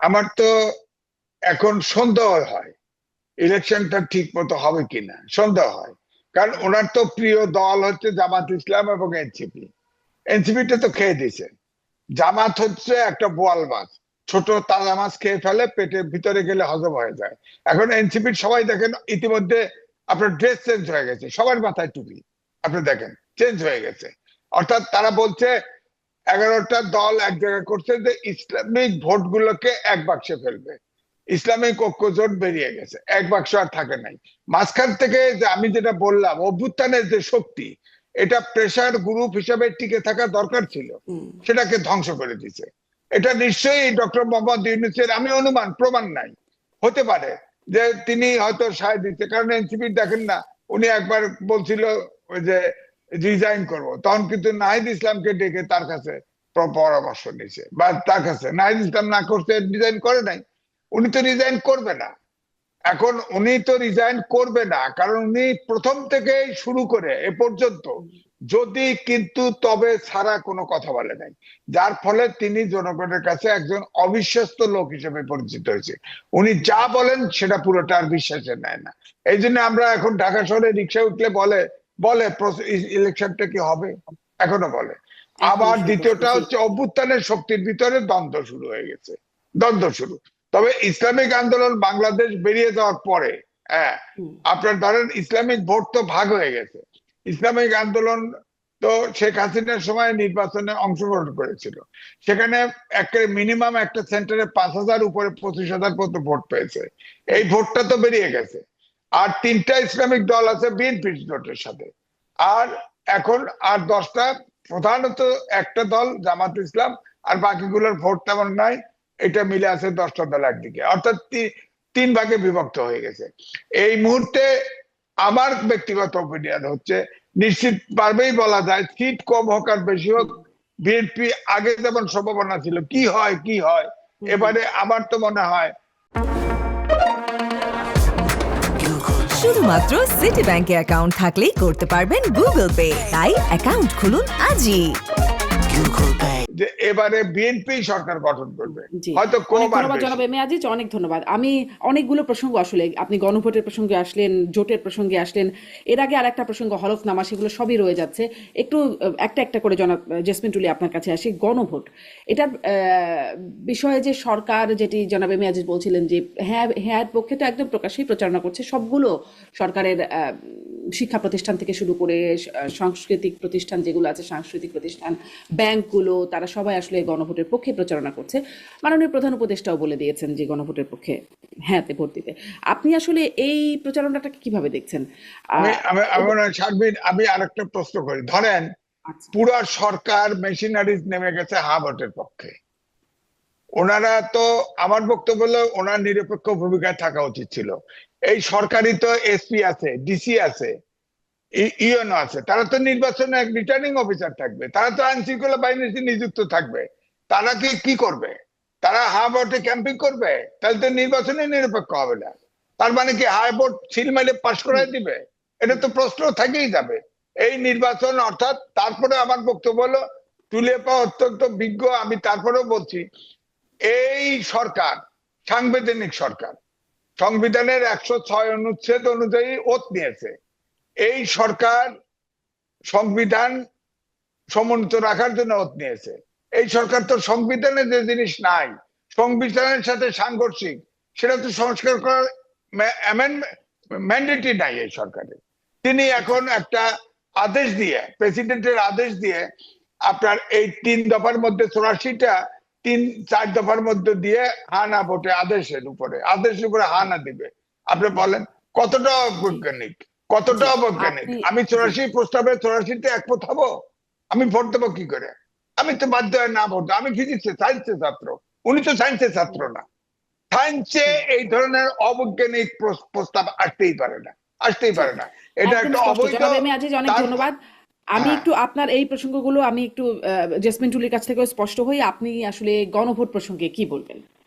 আমার তো এখন সন্দেহ হয় ইলেকশনটা ঠিক মতো হবে কিনা, সন্দেহ হয়। কারণ ওনার তো প্রিয় দল হচ্ছে জামাত ইসলাম এবং এনসিপি। এনসিপিটা তো খেয়ে দিছে। জামাত হচ্ছে একটা বোয়াল মাছ, ছোট তাজা মাছ খেয়ে ফেলে, পেটের ভিতরে গেলে হজম হয়ে যায়। এখন এনসিপির সবাই দেখেন ইতিমধ্যে আপনার ড্রেস চেঞ্জ হয়ে গেছে, সবার মাথায় টুপি, আপনি দেখেন চেঞ্জ হয়ে গেছে। অর্থাৎ তারা বলছে 11টা দল এক জায়গায় করছে যে ইসলামিক ভোটগুলোকে এক বাক্সে ফেলবে। ইসলামিক ঐক্য জোট বেরিয়ে গেছে, এক বাক্স আর থাকে নাই। মাঝখান থেকে যে আমি যেটা বললাম অভ্যুত্থানের যে শক্তি, এটা প্রেসার গ্রুপ হিসেবে টিকে থাকা দরকার ছিল, সেটাকে ধ্বংস করে দিছে। এটা নিশ্চয়ই ডক্টর মোহাম্মদ ইউনূসের, আমি অনুমান, প্রমাণ নাই, হতে পারে যে তিনি হয়তো সায় দিতে। কারণ এনসিপি দেখেন না, উনি একবার বলছিল ওই যে রিজাইন করব, তখন কিন্তু নাহিদ ইসলামকে ডেকে তার কাছে পরামর্শ নিছে, বা তার কাছে নাহিদ ইসলাম না করতে রিজাইন করে নাই। উনি তো রিজাইন করবে না। এখন উনি তো রিজাইন করবে না, কারণ উনি প্রথম থেকে শুরু করে এ পর্যন্ত যদি কিন্তু তবে ছাড়া কোনো কথা বলে নাই, যার ফলে তিনি জনগণের কাছে একজন অবিশ্বস্ত লোক হিসেবে পরিচিত হয়েছে। উনি যা বলেন সেটা পুরোটা আর বিশ্বাসে নেয় না। এই জন্য আমরা এখন ঢাকা শহরে রিক্সা উঠলে বলে বলে ইলেকশনটা কি হবে, এখনো বলে। আবার দ্বিতীয়টা হচ্ছে অভ্যুত্থানের শক্তির ভিতরে দ্বন্দ্ব শুরু হয়ে গেছে, দ্বন্দ্ব শুরু। তবে ইসলামিক আন্দোলন বাংলাদেশ বেরিয়ে যাওয়ার পরে, হ্যাঁ, আপনার ধরেন ইসলামিক ভোট তো ভাগ হয়ে গেছে। ইসলামিক আন্দোলন তো শেখ হাসিনার সময় নির্বাচনে অংশগ্রহণ করেছিল, সেখানে একটা মিনিমাম একটা সেন্টারে 5,000 উপরে 25,000 পর্যন্ত ভোট পেয়েছে। এই ভোটটা তো বেরিয়ে গেছে। আর 3টা ইসলামিক দল আছে বিএনপির জোটের সাথে। আর এখন আর 10টা, প্রধানত একটা দল জামাত ইসলাম, আর বাকিগুলোর ভোট তেমন নাই। এটা মিলে আছে 10টা দল একদিকে, অর্থাৎ 3 ভাগে বিভক্ত হয়ে গেছে। এই মুহূর্তে আমার ব্যক্তিগত অপিনিয়ন হচ্ছে নিশ্চিত ভাবেই বলা যায় সিট কম হোক আর বেশি হোক, বিএনপি আগে যেমন সম্ভাবনা ছিল, কি হয় কি হয় এবারে আমার তো মনে হয়। শুধুমাত্র সিটি ব্যাংকে অ্যাকাউন্ট থাকলেই করতে পারবেন গুগল পে, তাই অ্যাকাউন্ট খুলুন আজই। যে এবারে বিএনপি সরকার গঠন করবে, জি, হয়তো অনেক কম আর ধন্যবাদ জনাব বেশি। এম এ আজিজ, অনেক ধন্যবাদ। আমি অনেকগুলো প্রসঙ্গ, আসলে আপনি গণভোটের প্রসঙ্গে আসলেন, জোটের প্রসঙ্গে আসলেন, এর আগে আর একটা প্রসঙ্গ হলফনামা, সেগুলো সবই রয়ে যাচ্ছে। একটু একটা একটা করে জনাব জেসমিন টুলি আপনার কাছে আসি। গণভোট এটার বিষয়ে যে সরকার, যেটি জনাব এম এ আজিজ বলছিলেন যে হ্যাঁ হ্যাঁ পক্ষে তো একদম প্রকাশ্যেই প্রচারণা করছে, সবগুলো সরকারের শিক্ষা প্রতিষ্ঠান থেকে শুরু করে সাংস্কৃতিক প্রতিষ্ঠান যেগুলো আছে, সাংস্কৃতিক প্রতিষ্ঠান, ব্যাংকগুলো, তারা সবাই আসলে গণভোটের পক্ষে প্রচারণা করছে। মাননীয় প্রধান উপদেষ্টাও বলে দিয়েছেন যে গণভোটের পক্ষে হ্যাঁতে ভোট দিতে। আপনি আসলে এই প্রচারণাটাকে কিভাবে দেখছেন? আমি আমি আমি মনে হয় শারমিন, আমি আরেকটা প্রশ্ন করি। ধরেন আচ্ছা, পুরো সরকার মেশিনারিজ নেমে গেছে হা ভোটের পক্ষে, ওনারা তো, আমার বক্তব্য হলো ওনার নিরপেক্ষ ভূমিকায় থাকা উচিত ছিল। এই সরকারি তো এসপি আছে, ডিসি আছে, ইউএনও আছে, তারা তো নির্বাচনে এক রিটার্নিং অফিসার থাকবে, তারা তো আইন শৃঙ্খলা বাহিনীতে নিযুক্ত থাকবে। তারা কি করবে? তারা হা ভোটে ক্যাম্পিং করবে? তাহলে তো নির্বাচনে নিরপেক্ষ হবে না। তার মানে কি হাই ভোট সিল মেরে পাশ করাই দিবে? এটা তো প্রশ্ন থেকেই যাবে এই নির্বাচন। অর্থাৎ তারপরে আমার বক্তব্য হলো তুলেপা অত্যন্ত বিজ্ঞ, আমি তারপরেও বলছি এই সরকার সাংবিধানিক সরকার, সংবিধানের 106 অনুচ্ছেদ অনুযায়ী ওত নিয়েছে। এই সরকার সংবিধান সমুন্নত রাখার জন্য ওত নিয়েছে। এই সরকার তো সংবিধানে যে জিনিস নাই, সংবিধানের সাথে সাংঘর্ষিক, সেটা তো সংস্কার করার ম্যান্ডেটই নাই এই সরকারের। তিনি এখন একটা আদেশ দিয়ে, প্রেসিডেন্টের আদেশ দিয়ে আপনার এই 3 দফার মধ্যে 84টা 3-4 দফার মধ্যে দিয়ে হা না ভোটে, আদেশের উপরে হা না দিবে। আপনি বলেন কতটা জি, অবৈজ্ঞানিক, জি। কতটা অবৈজ্ঞানিক? আপনি, আমি জি, 84 প্রস্তাবে 84তে একমত হবো? আমি ভোট দেবো কি করে? আমি তো বাধ্য হয় না ভোট, আমি ফিজিক্সে সায়েন্সের ছাত্র, উনি তো সায়েন্সের ছাত্র না। সায়েন্সে এই ধরনের অবৈজ্ঞানিক প্রস্তাব আসতেই পারে না, আসতেই জি, পারে না। এটা একদম একটা স্পষ্ট অবৈধ। জনাব এম এ আজিজ, অনেক তার ধন্যবাদ। আমি হ্যাঁ, একটু আপনার এই প্রসঙ্গগুলো আমি একটু জেসমিন টুলির কাছ থেকে স্পষ্ট হই, আপনি আসলে গণভোট প্রসঙ্গে কি বলবেন?